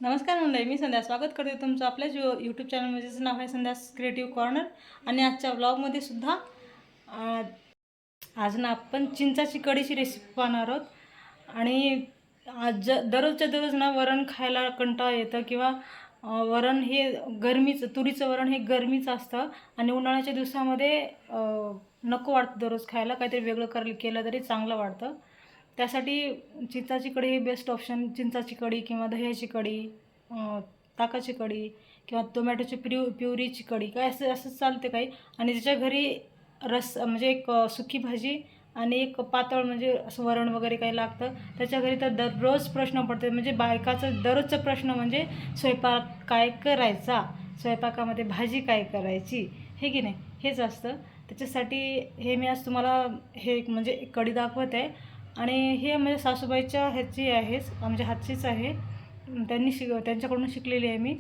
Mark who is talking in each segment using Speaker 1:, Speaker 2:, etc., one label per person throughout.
Speaker 1: नमस्कार मंडळी, मी संध्या स्वागत करते तुमचं आपल्या यूट्यूब चॅनलमध्ये, ज्याचं नाव आहे संध्यास क्रिएटिव्ह कॉर्नर. आणि आजच्या ब्लॉगमध्ये सुद्धा आज ना आपण चिंचाची कढीची रेसिपी पाहणार आहोत. आणि आज दररोजच्या दररोज ना वरण खायला कंटाळा येतं, किंवा वरण हे गरमीचं, तुरीचं वरण हे गरमीचं असतं आणि उन्हाळ्याच्या दिवसामध्ये नको वाटतं दररोज खायला. काहीतरी वेगळं केलं तरी चांगलं वाटतं. त्यासाठी चिंचाची कढी ही बेस्ट ऑप्शन. चिंचाची कढी किंवा दह्याची कढी, ताकाची कढी किंवा टोमॅटोची प्युरीची कढी, काय असं असं चालते काही. आणि ज्याच्या घरी रस म्हणजे एक सुकी भाजी आणि एक पातळ म्हणजे असं वरण वगैरे काही लागतं, त्याच्या घरी तर दररोज प्रश्न पडते. म्हणजे बायकाचा दररोजचा प्रश्न म्हणजे स्वयंपाक काय करायचा, स्वयंपाकामध्ये भाजी काय करायची, हे की नाही, हेच असतं. त्याच्यासाठी हे मी आज तुम्हाला हे म्हणजे कढी दाखवत आहे. आणि हे म्हणजे सासूबाईच्या ह्याची आहेच, म्हणजे हातचीच आहे. त्यांच्याकडून शिकलेली आहे मी,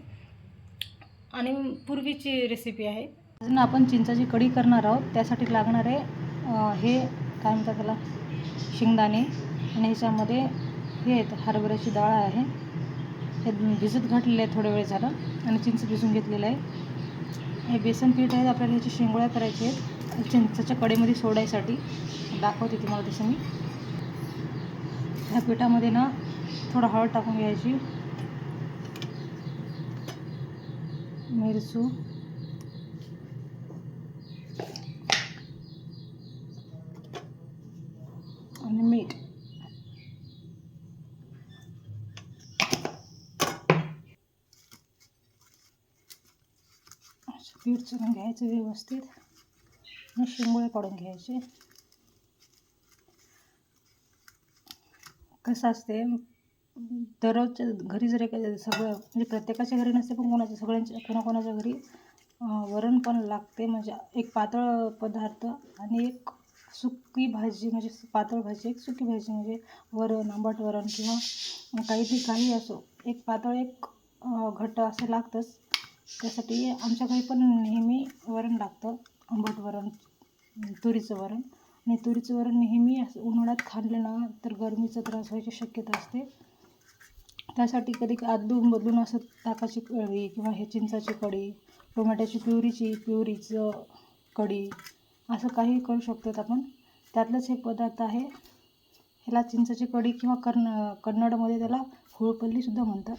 Speaker 1: आणि पूर्वीची रेसिपी आहे. अजून आपण चिंचाची कढी करणार आहोत. त्यासाठी लागणार आहे हे काय म्हणतात त्याला, शेंगदाणे. आणि ह्याच्यामध्ये हे आहेत हरभऱ्याची डाळ आहे, हे भिजत घातलेले आहे थोडा वेळ झाला. आणि चिंच भिजून घेतलेलं आहे. हे बेसन पीठ आहे, आपल्याला ह्याची शेंगोळ्या करायच्या आहेत चिंचाच्या कढीमध्ये सोडायसाठी. दाखवते तुम्हाला तसं मी. ह्या पिठामध्ये ना थोडं हळद टाकून घ्यायची, मिरचू, आणि मीठ. पीठ चुरून घ्यायचं व्यवस्थित आणि शेंगोळे काढून घ्यायचे. कसं असते, दररोजच्या घरी जर सगळं म्हणजे प्रत्येकाच्या घरी नसते, पण कोणाकोणाच्या घरी वरण पण लागते. म्हणजे एक पातळ पदार्थ आणि एक सुकी भाजी, म्हणजे पातळ भाजी, एक सुकी भाजी, म्हणजे वरण, आंबट वरण किंवा काही असो, एक पातळ एक घट्ट असं लागतंच. त्यासाठी आमच्या घरी पण नेहमी वरण लागतं, आंबट वरण, तुरीचं वरण. आणि तुरीचं वरण नेहमी असं उन्हाळ्यात खाल्लं ना तर गरमीचा त्रास व्हायची शक्यता असते. त्यासाठी कधी अदलून बदलून असं ताकाची कढी किंवा हे चिंचाची कढी, टोमॅटोची प्युरीचं कढी, असं काही करू शकतो आपण. त्यातलंच हे पदार्थ आहे. ह्याला चिंचाची कढी किंवा कन्नडमध्ये त्याला हुळपल्लीसुद्धा म्हणतात.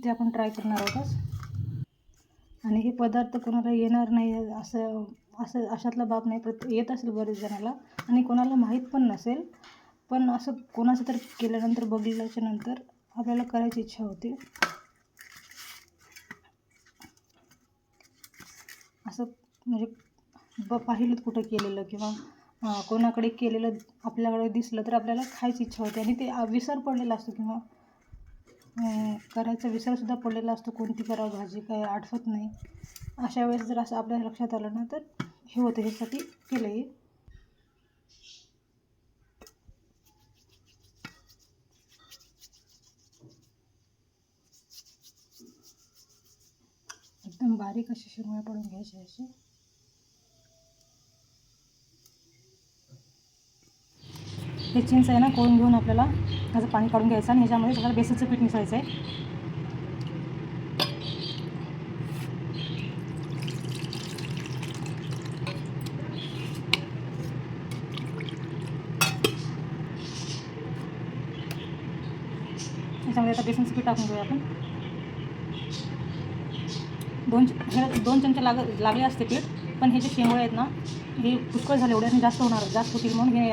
Speaker 1: ते आपण ट्राय करणार आहोतच. आणि हे पदार्थ कोणाला येणार नाही असं असं अशातला बाब नाही. येत असेल बरेच जणाला, आणि कोणाला माहीत पण नसेल. पण असं कोणाचं तर केल्यानंतर, बघितल्याच्या नंतर आपल्याला करायची इच्छा होते. असं म्हणजे पाहिलं कुठं केलेलं किंवा कोणाकडे केलेलं आपल्याकडे दिसलं तर आपल्याला खायची इच्छा होते. आणि ते विसर पडलेला असतो, किंवा करायचा विसरसुद्धा पडलेला असतो. कोणती करावं भाजी काय आठवत नाही. अशा वेळेस जर असं आपल्या लक्षात आलं ना तर हे होतं. ह्यासाठी केलं आहे. एकदम बारीक अशी शेंगोळ्या पडून घ्यायची अशी. हे चिंच आहे ना कोळून घेऊन आपल्याला त्याचं पाणी काढून घ्यायचं, आणि ह्याच्यामध्ये सगळं बेसनचं पीठ मिसळायचं आहे. ह्याच्यामध्ये आता बेसनचं पीठ टाकून घेऊया आपण. दोन चमचे लागले असते पीठ, पण हे जे शेंगोळे आहेत ना हे पुष्कळ झाले, एवढ्याने जास्त होतील, म्हणून हे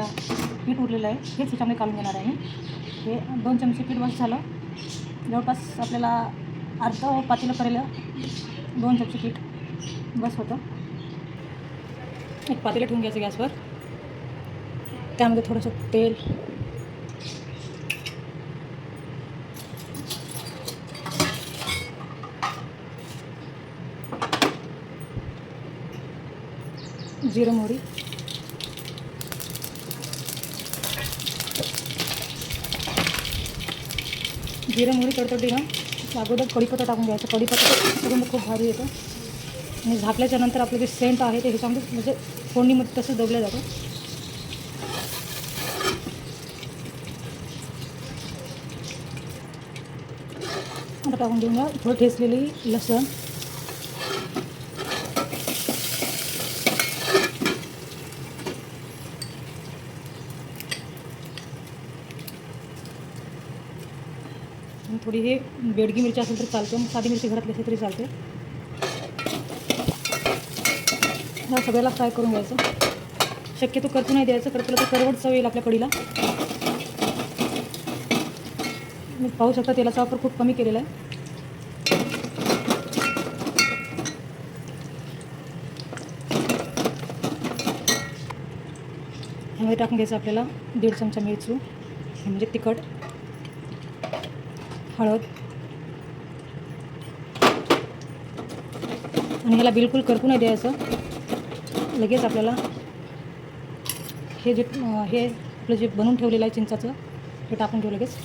Speaker 1: पीठ उरलेलं आहे हेच ह्याच्यामध्ये काढून घेणार आहे मी. हे 2 चमचे पीठ बस झालं. जवळपास आपल्याला अर्ध पातेलं करायला 2 चमचे पीठ बस होतं. एक पातेलं ठेवून घ्यायचं गॅसवर. त्यामध्ये थोडंसं तेल, जिरं मोहरी, तडतडली ना अगोदर कढीपत्ता टाकून घ्यायचं. कढीपत्ता सुगंध खूप भारी येतो. आणि झाकल्याच्या नंतर आपलं जे सेंट आहे ते ह्याच्यामध्ये म्हणजे फोडणीमध्ये तसं दबलं जातं. आता टाकून घेऊया थोडं ठेचलेली लसण. थोडी हे बेडगी मिरची असेल तरी चालते, साधी मिरची घरातली असेल तरी चालते. ह्या सगळ्याला फ्राय करून घ्यायचं. शक्यतो करतू नाही द्यायचं, करतलं तर करवट चव येईल आपल्या कढीला. मी पाहू शकता तेलाचा वापर खूप कमी केलेला आहे. ह्यामध्ये टाकून घ्यायचं आपल्याला 1.5 चमचा मिरची म्हणजे तिखट, हळद, आणि ह्याला बिलकुल करपू नाही द्यायचं. लगेच आपल्याला हे आपलं जे बनवून ठेवलेलं आहे चिंचाचं हे टाकून घेऊ लगेच.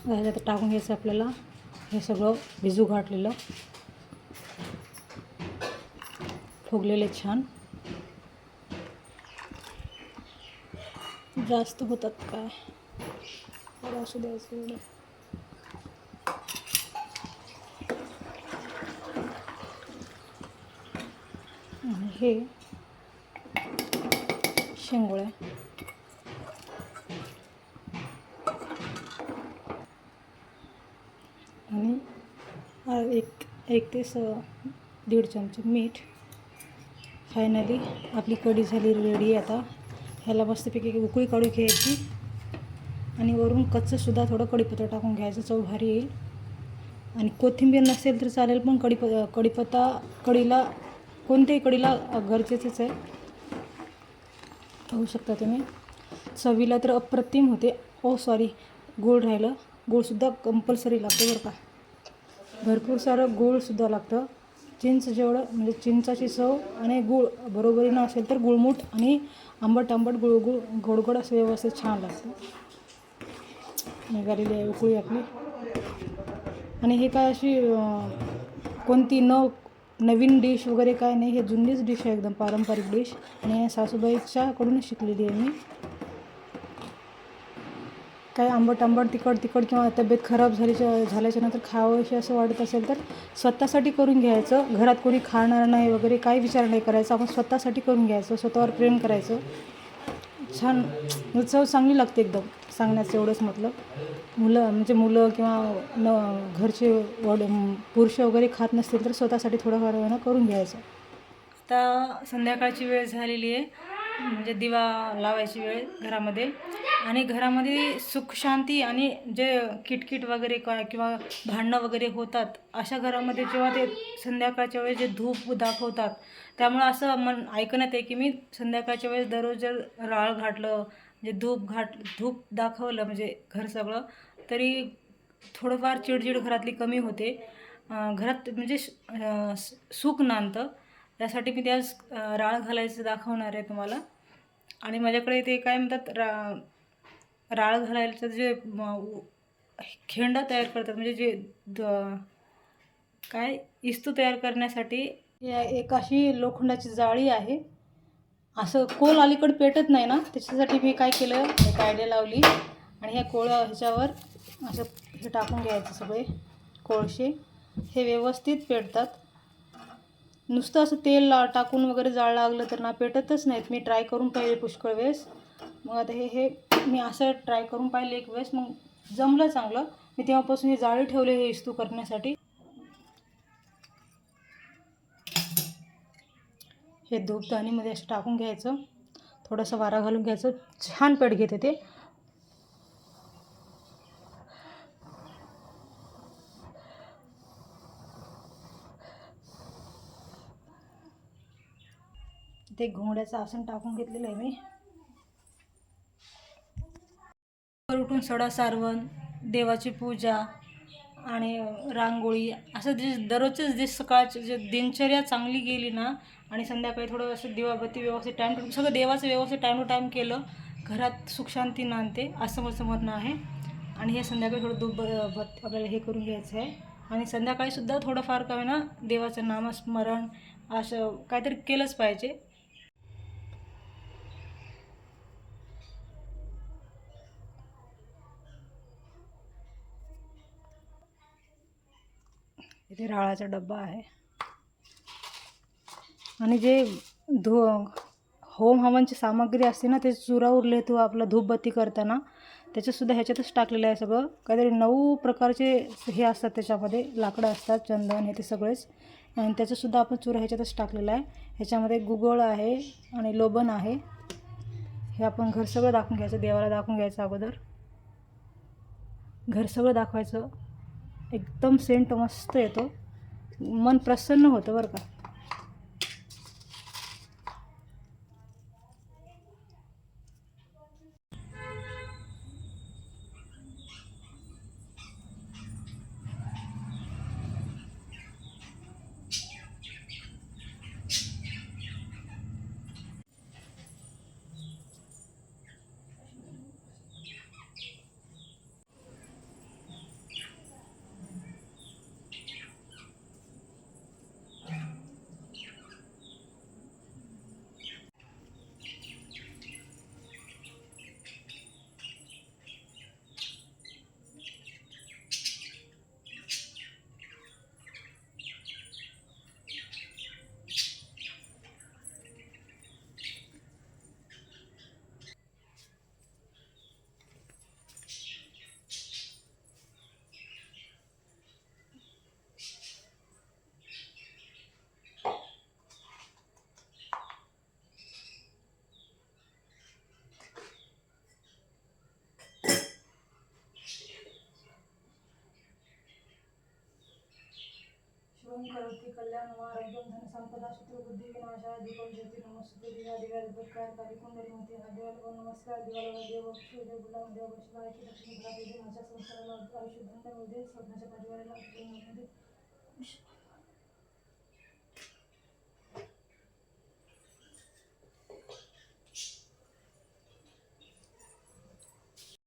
Speaker 1: ह्याच्यात टाकून घ्यायचं आपल्याला हे सगळं भिजू घातलेलं फुगलेले छान. जास्त होतात काय असू द्यायचं एवढं. आणि हे शेंगोळ्या आणि 1 ते 1.5 चमचे मीठ. फायनली आपली कढी झाली रेडी. आता ह्याला मस्तपैकी उकळी काढून घ्यायची आणि वरून कच्चंसुद्धा थोडं कढीपत्ता टाकून घ्यायचं, चव भारी येईल. आणि कोथिंबीर नसेल तर चालेल, पण कढीपत्ता कढीला कोणत्याही कढीला गरजेचंच आहे. पाहू शकता तुम्ही. चवीला तर अप्रतिम होते. सॉरी, गूळ राहिलं. गूळसुद्धा कंपल्सरी लागतं बरं का. भरपूर सारं गूळसुद्धा लागतं. चिंच जेवढं म्हणजे चिंचाची चव आणि गूळ बरोबरीनं असेल तर गुळमुठ आणि आंबट गोड असं व्यवस्थित छान लागतं. निघालेली आहे उकळी आपली. आणि हे काय अशी कोणती नवीन डिश वगैरे काय नाही, हे जुनीच डिश आहे, एकदम पारंपरिक डिश. आणि सासूबाईच्याकडूनच शिकलेली आहे मी. काय आंबट तिखट किंवा तब्येत खराब झाल्याच्या नंतर खावंशी असं वाटत असेल तर स्वतःसाठी करून घ्यायचं. घरात कोणी खाणार नाही वगैरे काही विचार नाही करायचा. आपण स्वतःसाठी करून घ्यायचं, स्वतःवर प्रेम करायचं. छान चव चांगली लागते एकदम. सांगण्याचं एवढंच मतलब. मुलं किंवा घरचे पुरुष वगैरे खात नसतील तर स्वतःसाठी थोडंफार वेळा करून घ्यायचं. आता संध्याकाळची वेळ झालेली आहे, म्हणजे दिवा लावायची वेळ घरामध्ये. आणि घरामध्ये सुख शांती आणि जे किटकिट वगैरे काय किंवा भांडणं वगैरे होतात अशा घरामध्ये जेव्हा ते संध्याकाळच्या वेळेस जे धूप दाखवतात, त्यामुळं असं ऐकण्यात आहे की मी संध्याकाळच्या वेळेस दररोज जर राळ घातलं म्हणजे धूप दाखवलं म्हणजे घर सगळं, तरी थोडंफार चिडचिड घरातली कमी होते. घरात म्हणजे सुख नांदतं. त्यासाठी मी त्यास राळ घालायचं दाखवणार आहे तुम्हाला. आणि माझ्याकडे ते काय म्हणतात राळ घालायचं जे खेंड तयार करतात, म्हणजे जे काय इस्तू तयार करण्यासाठी एक अशी लोखंडाची जाळी आहे. असं कोल अलीकडे पेटत नाही ना, त्याच्यासाठी मी काय केलं, एक आयडिया लावली. आणि ह्या ह्याच्यावर असं हे टाकून घ्यायचं सगळे कोळसे. हे व्यवस्थित पेटतात. नुसतं असं तेल टाकून वगैरे जाळ लागलं तर ना पेटतच नाहीत. मी ट्राय करून पाहिले पुष्कळ वेळेस. मग आता हे मी असं ट्राय करून पाहिले एक वेळेस, मग जमलं चांगलं. मी तेव्हापासून ही जाळी ठेवली हे इस्तू करण्यासाठी. हे धूपदाणीमध्ये असं टाकून घ्यायचं, थोडंसं वारा घालून घ्यायचं, छान पेट घेते ते. ते घोंगड्याचं आसन टाकून घेतलेलं आहे मी. उठून सडा सारवण, देवाची पूजा आणि रांगोळी, असं जे दररोजच जे सकाळचं जे दिनचर्या चांगली गेली ना, आणि संध्याकाळी थोडं असं दिवाबत्ती व्यवस्थित टाईम टू सगळं देवाचं व्यवस्थित टाईम टू टाईम केलं, घरात सुखशांती नांदते असं माझं म्हणणं आहे. आणि हे संध्याकाळी थोडं आपल्याला हे करून घ्यायचं आहे, आणि संध्याकाळीसुद्धा थोडंफार का ना देवाचं नामस्मरण असं काहीतरी केलंच पाहिजे. इथे राळाचा डब्बा आहे आणि जे होम हवनची सामग्री असते ना ते चुरा उरले तो आपला धूपबत्ती करताना त्याच्यातसुद्धा ह्याच्यातच टाकलेलं आहे सगळं. काहीतरी 9 प्रकारचे हे असतात त्याच्यामध्ये, लाकडं असतात, चंदन हे ते सगळेच. आणि त्याच्यातसुद्धा आपण चुरा ह्याच्यातच टाकलेला आहे. ह्याच्यामध्ये गुगळ आहे आणि लोबन आहे. हे आपण घर सगळं दाखवून घ्यायचं, देवाला दाखवून घ्यायचं अगोदर. घर सगळं दाखवायचं. एकदम सेंट मस्त येतो, मन प्रसन्न होतं बरं का. शिवं करोति कल्याणम् आरोग्यं धनसंपदा शत्रुबुद्धिविनाशाय दीपं ज्योति नमस्ते दिव्या दिव्या दीपत्कारकारी कुंडलीमध्ये देवाला नमस्कार. देवाला देव देव गुलाम देव शिवायची लक्ष्मी घरात येते. माझ्या संसाराला आयुष्य धन्य होऊ दे. स्वप्नाच्या परिवाराला